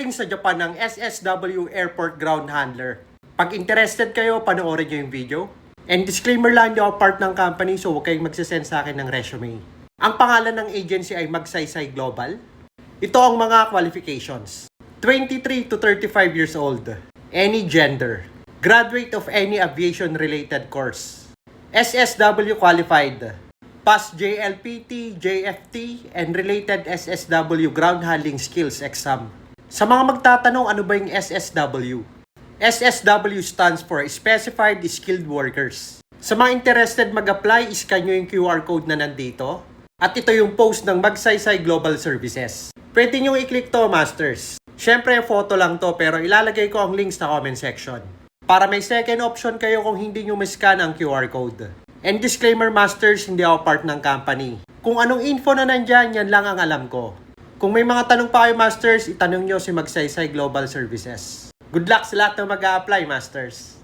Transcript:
Ring sa Japan ng SSW Airport Ground Handler. Pag interested kayo, panoorin nyo yung video. And disclaimer lang, hindi ako part ng company, so huwag kayong magsasend sa akin ng resume. Ang pangalan ng agency ay Magsaysay Global. Ito ang mga qualifications. 23 to 35 years old. Any gender. Graduate of any aviation-related course. SSW qualified. Pass JLPT, JFT, and related SSW ground handling skills exam. Sa mga magtatanong ano ba yung SSW? SSW stands for Specified Skilled Workers. Sa mga interested mag-apply, iscan nyo yung QR code na nandito. At ito yung post ng Magsaysay Global Services. Pwede nyo i-click to, Masters. Syempre, photo lang to, pero ilalagay ko ang links sa comment section. Para may second option kayo kung hindi nyo ma-scan ang QR code. And disclaimer, Masters, hindi ako part ng company. Kung anong info na nandyan, yan lang ang alam ko. Kung may mga tanong pa kayo, Masters, itanong nyo si Magsaysay Global Services. Good luck sa lahat na mag-a-apply, Masters.